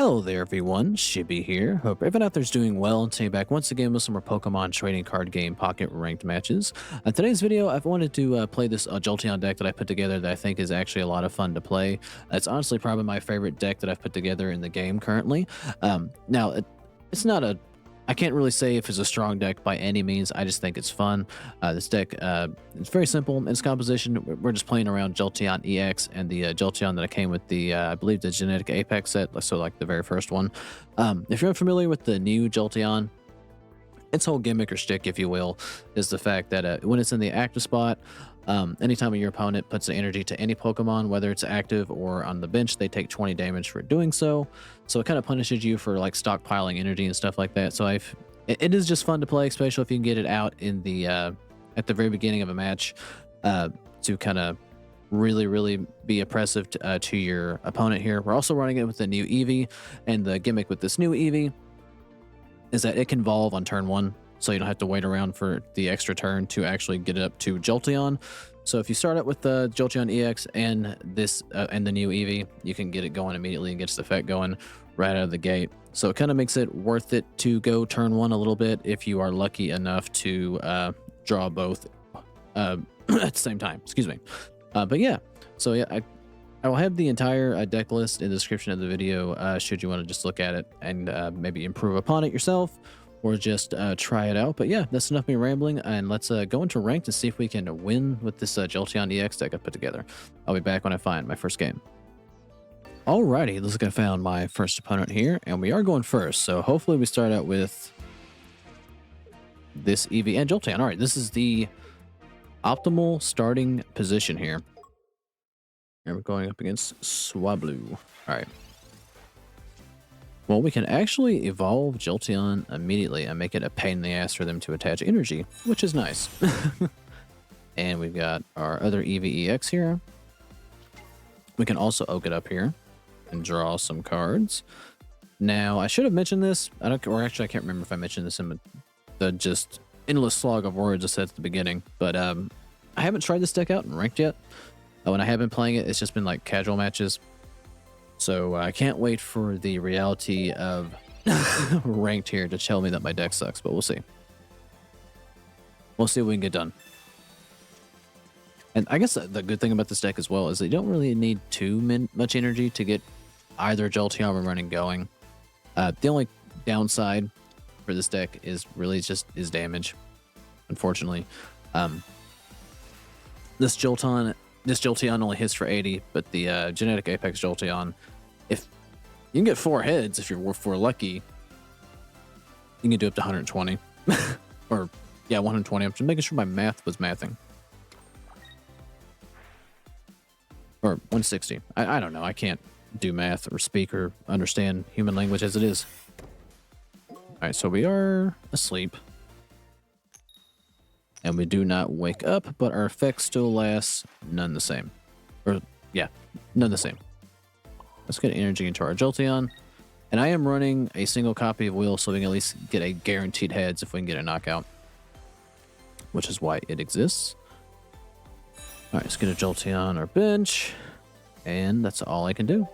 Hello there everyone, Shibby here. Hope everyone out there's doing well and today back once again with some more Pokemon trading card game Pocket ranked matches. Today's video I've wanted to play this Jolteon deck that I put together that I think is actually a lot of fun to play. It's honestly probably my favorite deck that I've put together in the game currently. It's not a I can't really say if it's a strong deck by any means. I just think it's fun. This deck, it's very simple in its composition. We're just playing around Jolteon EX and the Jolteon that came with the, I believe, the Genetic Apex set, so like the very first one. If you're unfamiliar with the new Jolteon, its whole gimmick or shtick, if you will, is the fact that when it's in the active spot, anytime your opponent puts the energy to any Pokemon, whether it's active or on the bench, they take 20 damage for doing so. So it kind of punishes you for like stockpiling energy and stuff like that. So it is just fun to play, especially if you can get it out in the at the very beginning of a match to kind of really be oppressive to your opponent here. We're also running it with the new Eevee, and the gimmick with this new Eevee is that it can evolve on turn 1, so you don't have to wait around for the extra turn to actually get it up to Jolteon. So if you start out with the Jolteon EX and this and the new Eevee, you can get it going immediately and gets the effect going right out of the gate. So it kind of makes it worth it to go turn 1 a little bit if you are lucky enough to draw both at the same time. Excuse me. But yeah, so yeah, I will have the entire deck list in the description of the video should you want to just look at it and maybe improve upon it yourself or just try it out. But yeah, that's enough of me rambling, and let's go into ranked and see if we can win with this Jolteon EX deck I put together. I'll be back when I find my first game. Alrighty, let's look. I found my first opponent here, and we are going first, so hopefully we start out with this Eevee and Jolteon. Alright, this is the optimal starting position here. And we're going up against Swablu. Alright. Well, we can actually evolve Jolteon immediately and make it a pain in the ass for them to attach energy, which is nice. And we've got our other Eevee EX here. We can also oak it up here and draw some cards. Now, I should have mentioned this. I can't remember if I mentioned this in the just endless slog of words I said at the beginning. But I haven't tried this deck out in ranked yet. When I have been playing it, it's just been like casual matches. So I can't wait for the reality of ranked here to tell me that my deck sucks, but we'll see. We'll see what we can get done. And I guess the good thing about this deck as well is they don't really need too much energy to get either Jolteon or running going. The only downside for this deck is really just is damage, unfortunately. This Jolteon only hits for 80, but the Genetic Apex Jolteon, if you can get 4 heads, if we're lucky, you can do up to 120. Or, yeah, 120. I'm just making sure my math was mathing. Or 160. I don't know. I can't do math or speak or understand human language as it is. Alright, so we are asleep. And we do not wake up, but our effects still last none the same. Or, yeah, none the same. Let's get energy into our Jolteon. And I am running a single copy of Will so we can at least get a guaranteed heads if we can get a knockout. Which is why it exists. Alright, let's get a Jolteon on our bench. And that's all I can do.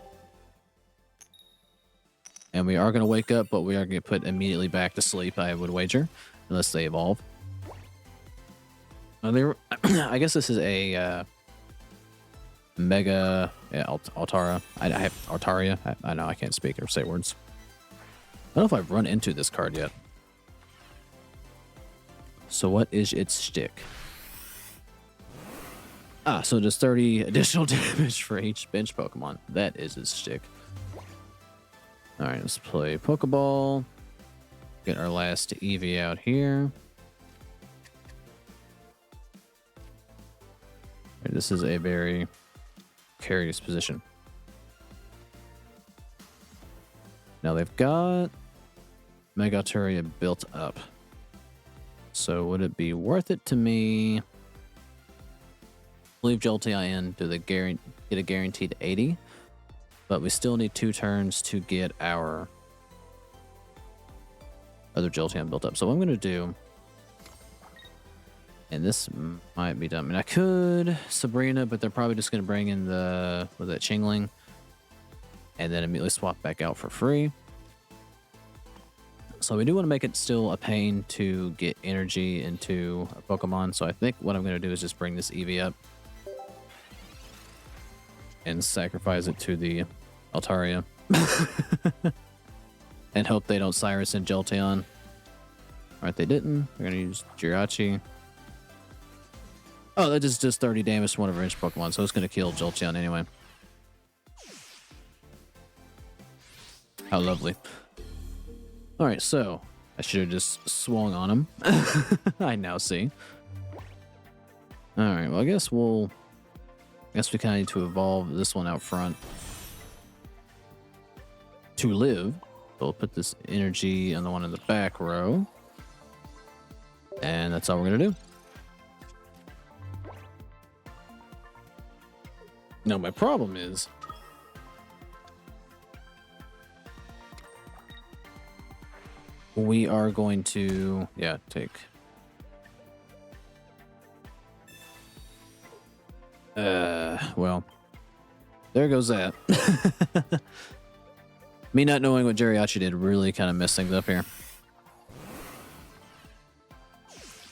And we are going to wake up, but we are going to get put immediately back to sleep, I would wager. Unless they evolve. I guess this is a Mega Altaria. I have Altaria. I know I can't speak or say words. I don't know if I've run into this card yet. So what is its shtick? So it does 30 additional damage for each bench Pokemon. That is its shtick. Alright, let's play Pokeball. Get our last Eevee out here. This is a very curious position. Now they've got Mega Altaria built up. So would it be worth it to me? Leave Jolteon in to get a guaranteed 80, but we still need 2 turns to get our other Jolteon built up. So what I'm going to do, and this might be dumb. I mean, I could Sabrina, but they're probably just going to bring in the, was that Chingling? and then immediately swap back out for free. So we do want to make it still a pain to get energy into a Pokemon. So I think what I'm going to do is just bring this Eevee up and sacrifice it to the Altaria. And hope they don't Cyrus and Jolteon. Alright, they didn't. They're going to use Jirachi. Oh, that just does 30 damage to one of our range Pokemon, so it's going to kill Jolteon anyway. How lovely. Alright, so I should have just swung on him. I now see. Alright, well, I guess we kind of need to evolve this one out front to live. So we'll put this energy on the one in the back row. And that's all we're going to do. Now, my problem is we are going to, take. Well, there goes that. Me not knowing what Jirachi did really kind of messed things up here.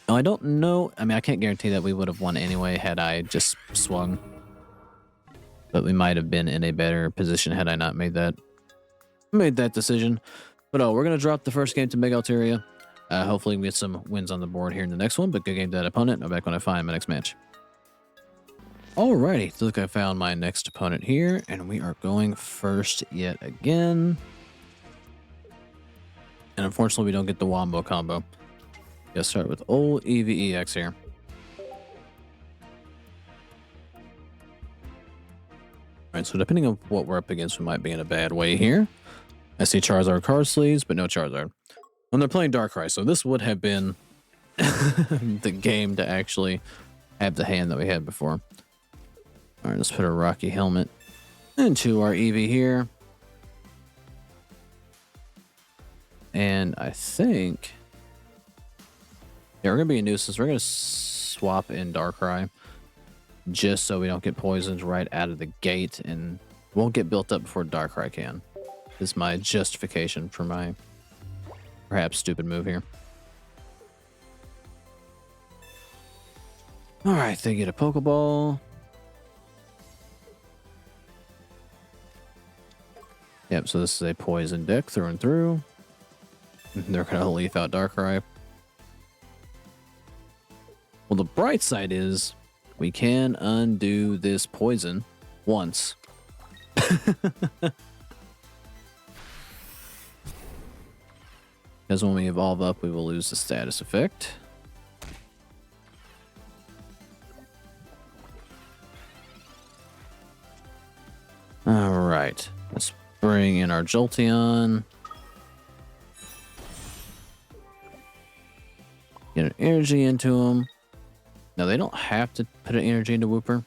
Oh, I don't know. I mean, I can't guarantee that we would have won anyway had I just swung. But we might have been in a better position had I not made that decision. But we're going to drop the first game to Mega Altaria. Hopefully we get some wins on the board here in the next one. But good game to that opponent. I'll be back when I find my next match. Alrighty, look, I found my next opponent here, and we are going first yet again. And unfortunately, we don't get the Wombo combo. Let's start with old Eevee EX here. Alright, so depending on what we're up against, we might be in a bad way here. I see Charizard card sleeves, but no Charizard. And they're playing Darkrai, so this would have been the game to actually have the hand that we had before. Alright, let's put a Rocky Helmet into our Eevee here. And I think, we're going to be a nuisance. We're going to swap in Darkrai just so we don't get poisoned right out of the gate and won't get built up before Darkrai can. This is my justification for my perhaps stupid move here. Alright, they get a Pokeball. Yep, so this is a poison deck through and through. They're going to leaf out Darkrai. Well, the bright side is we can undo this poison once. Because when we evolve up, we will lose the status effect. Alright, let's bring in our Jolteon. Get an energy into him. Now, they don't have to put an energy into Wooper.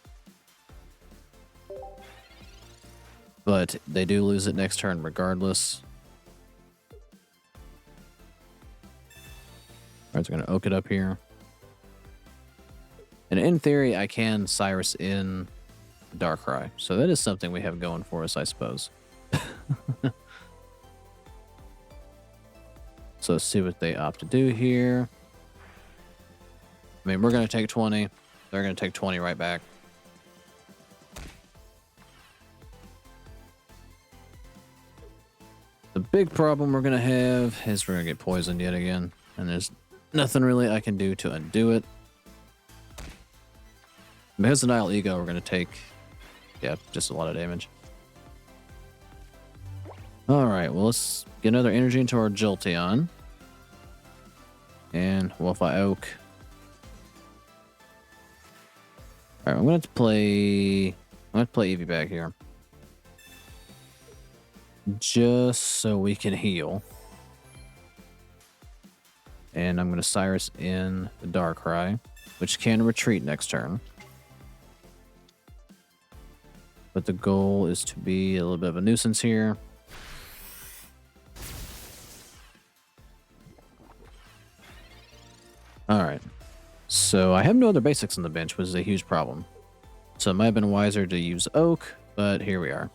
But they do lose it next turn regardless. Alright, so we're going to oak it up here. And in theory, I can Cyrus in Darkrai. So that is something we have going for us, I suppose. So let's see what they opt to do here. I mean, we're going to take 20. They're going to take 20 right back. The big problem we're going to have is we're going to get poisoned yet again. And there's nothing really I can do to undo it. Because the Nile Ego, we're going to take, just a lot of damage. Alright, well, let's get another energy into our Jolteon. And Wolfeye Oak. Alright, I'm going to play Eevee back here. Just so we can heal. And I'm going to Cyrus in the Darkrai, which can retreat next turn. But the goal is to be a little bit of a nuisance here. Alright. So I have no other basics on the bench, which is a huge problem. So it might have been wiser to use Oak, but here we are.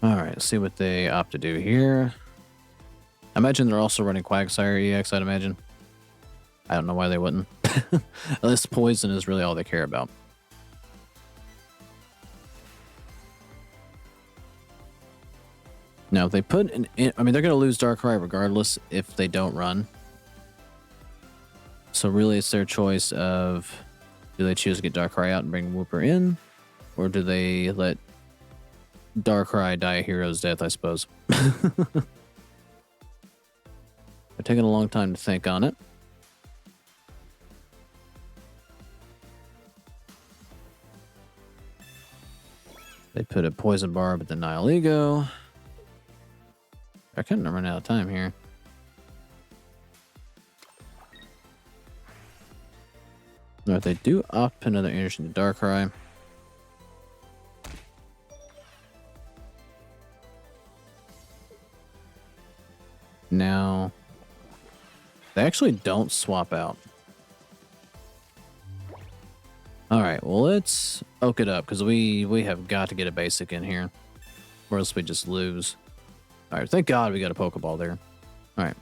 All right, let's see what they opt to do here. I imagine they're also running Quagsire EX, I'd imagine. I don't know why they wouldn't. Unless poison is really all they care about. Now, if they put an... I mean, they're going to lose Darkrai regardless if they don't run. So really, it's their choice of... Do they choose to get Darkrai out and bring Wooper in? Or do they let Darkrai die a hero's death, I suppose? They're taking a long time to think on it. They put a Poison Barb at the Nihilego. I kind of run out of time here. No, if they do opt another energy to Darkrai. Now, they actually don't swap out. All right, well, let's oak it up because we have got to get a basic in here, or else we just lose. All right, thank God we got a Pokeball there. All right.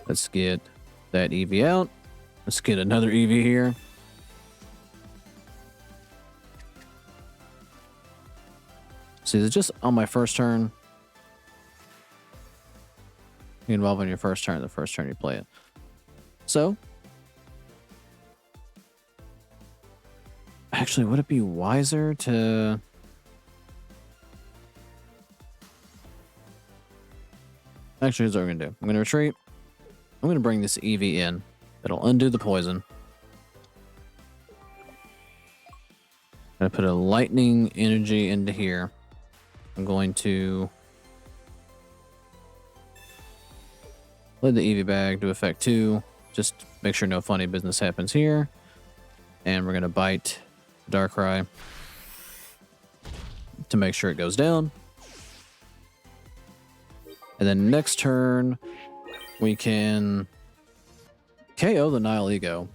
Let's get that Eevee out. Let's get another Eevee here. See, it's just on my first turn. You involve on your first turn, the first turn you play it. So, actually, would it be wiser to... Actually, here's what we're going to do. I'm going to retreat. I'm going to bring this Eevee in. It'll undo the poison. I'm going to put a lightning energy into here. I'm going to let the Eevee bag do effect 2. Just make sure no funny business happens here. And we're going to bite Darkrai to make sure it goes down. And then next turn, we can KO the Nihilego.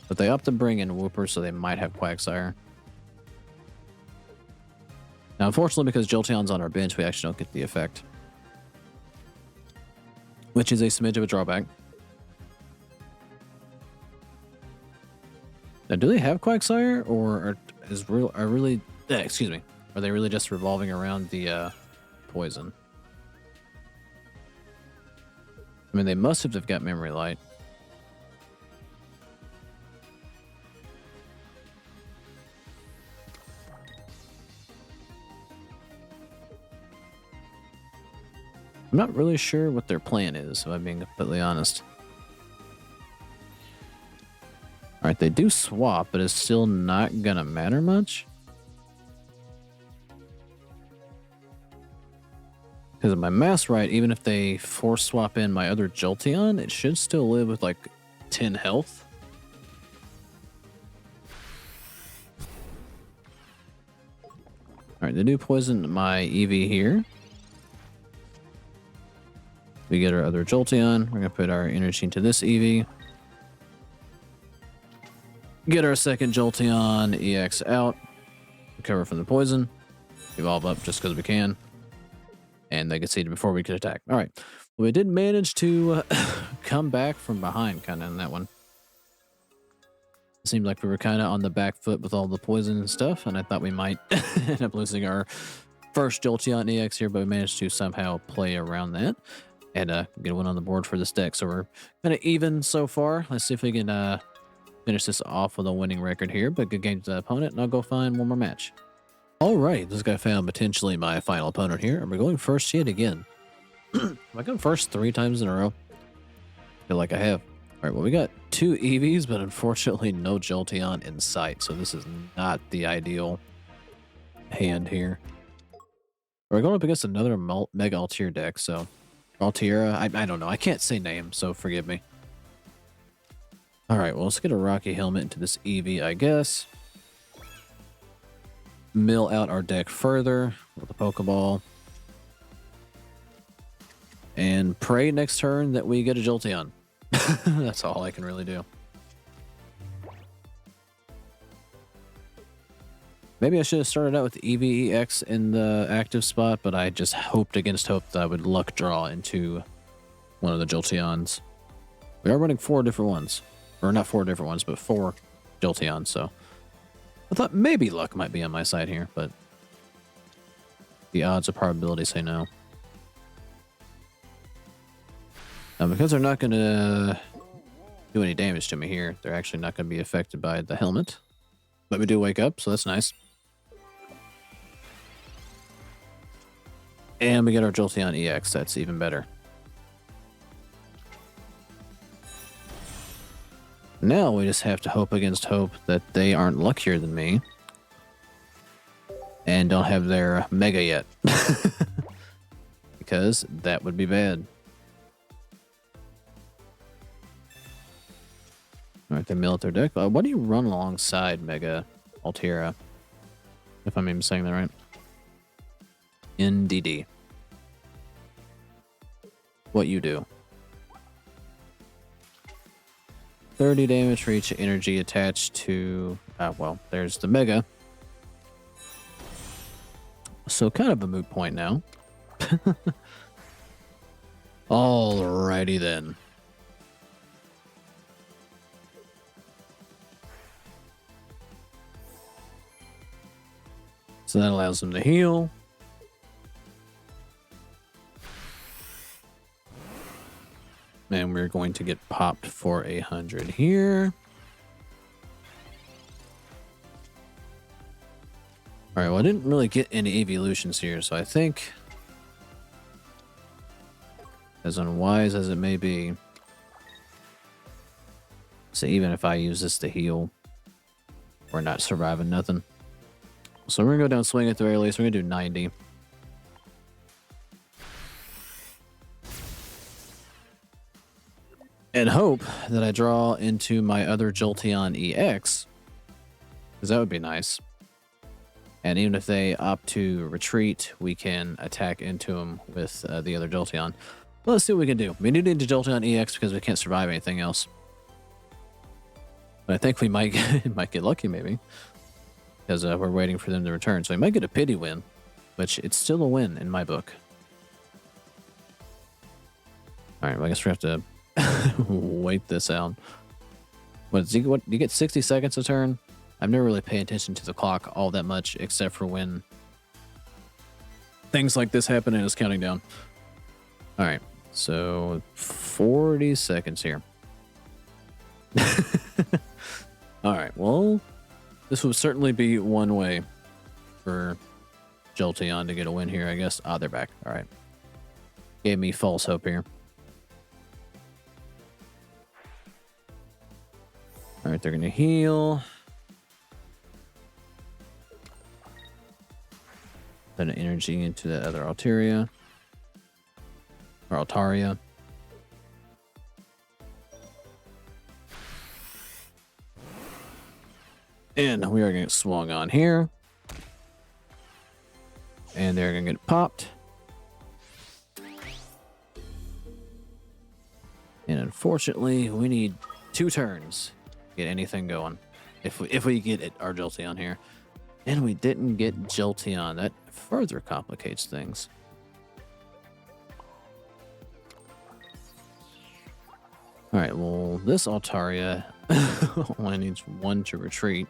But they opt to bring in Wooper, so they might have Quagsire. Now, unfortunately, because Jolteon's on our bench, we actually don't get the effect. Which is a smidge of a drawback. Now, do they have Quagsire, or are they really just revolving around the poison? I mean, they must have got Memory Light. I'm not really sure what their plan is, if I'm being completely honest. Alright, they do swap, but it's still not gonna matter much. Because if my math's right, even if they force swap in my other Jolteon, it should still live with like 10 health. Alright, they do poison my Eevee here. We get our other Jolteon. We're going to put our energy into this Eevee. Get our second Jolteon EX out. Recover from the poison. Evolve up just because we can. And they conceded before we could attack. All right. Well, we did manage to come back from behind kind of in that one. It seemed like we were kind of on the back foot with all the poison and stuff. And I thought we might end up losing our first Jolteon EX here. But we managed to somehow play around that. And get one on the board for this deck. So we're kind of even so far. Let's see if we can finish this off with a winning record here. But good game to the opponent. And I'll go find one more match. All right. This guy found potentially my final opponent here. And we're going first yet again. Am I going first 3 times in a row? I feel like I have. All right. Well, we got 2 Eevees, but unfortunately no Jolteon in sight. So this is not the ideal hand here. We're going up against another Mega Altaria deck. So... Altaria, I don't know. I can't say names, so forgive me. Alright, well, let's get a Rocky Helmet into this Eevee, I guess. Mill out our deck further with a Pokeball. And pray next turn that we get a Jolteon. That's all I can really do. Maybe I should have started out with Eevee EX in the active spot, but I just hoped against hope that I would luck draw into one of the Jolteons. We are running 4 different ones. Or not 4 different ones, but 4 Jolteons, so I thought maybe luck might be on my side here, but the odds of probability say no. Now, because they're not going to do any damage to me here, they're actually not going to be affected by the helmet. But we do wake up, so that's nice. And we get our Jolteon EX, that's even better. Now we just have to hope against hope that they aren't luckier than me. And don't have their Mega yet. Because that would be bad. Alright, they mill at their deck. Why do you run alongside Mega Altaria? If I'm even saying that right. NDD. What you do. 30 damage for each energy attached to... well, there's the Mega. So kind of a moot point now. Alrighty then. So that allows them to heal. And we're going to get popped for 100 here. Alright, well I didn't really get any evolutions here, so I think, as unwise as it may be, so even if I use this to heal, we're not surviving nothing. So we're going to go down swing at the very least. We're going to do 90. And hope that I draw into my other Jolteon EX, because that would be nice. And even if they opt to retreat, we can attack into them with the other Jolteon. Well, let's see what we can do. We do need the Jolteon EX because we can't survive anything else. But I think we might get lucky, maybe. Because we're waiting for them to return. So we might get a pity win, which it's still a win in my book. Alright, well, I guess we have to wait this out. What, you get 60 seconds a turn? I've never really paid attention to the clock all that much, except for when things like this happen and it's counting down. Alright, so 40 seconds here. Alright, well, this would certainly be one way for Jolteon to get a win here, I guess. Ah, they're back. Alright. Gave me false hope here. Alright, they're going to heal. Put an energy into that other Altaria. Or Altaria. And we are going to get swung on here. And they're going to get popped. And unfortunately, we need 2 turns to get anything going. If we get it, our Jolteon here. And we didn't get Jolteon. That further complicates things. Alright, well, this Altaria only needs 1 to retreat.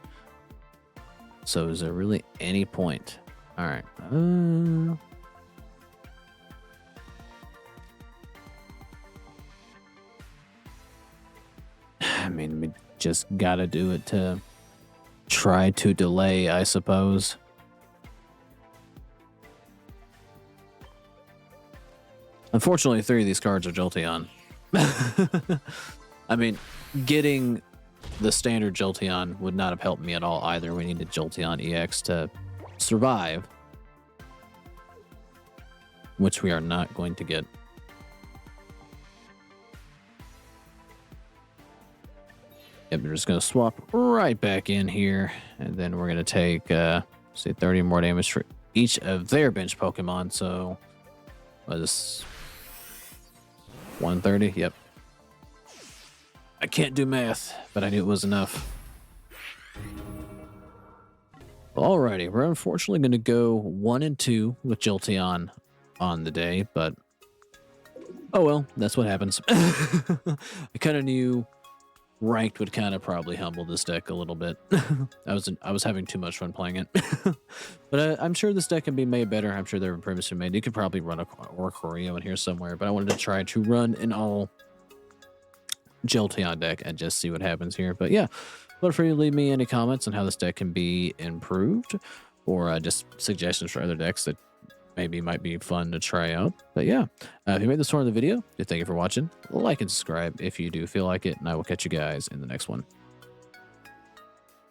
So is there really any point? Alright. I mean, we just gotta do it to try to delay, I suppose. Unfortunately, 3 of these cards are Jolteon. I mean, getting the standard Jolteon would not have helped me at all either. We needed Jolteon EX to survive, which we are not going to get. Yep, we're just going to swap right back in here, and then we're going to take, say, 30 more damage for each of their bench Pokemon, so what is this? 130? Yep. I can't do math, but I knew it was enough. Alrighty, we're unfortunately going to go 1 and 2 with Jolteon on the day, but oh well, that's what happens. I kind of knew ranked would kind of probably humble this deck a little bit. I was having too much fun playing it, but I'm sure this deck can be made better. I'm sure there are improvements to be made. You could probably run a Choreo in here somewhere, but I wanted to try to run an all Jolteon deck and just see what happens here. But yeah, feel free to leave me any comments on how this deck can be improved, or just suggestions for other decks that maybe might be fun to try out. But yeah, if you made this far in the video, thank you for watching. Like and subscribe if you do feel like it, and I will catch you guys in the next one.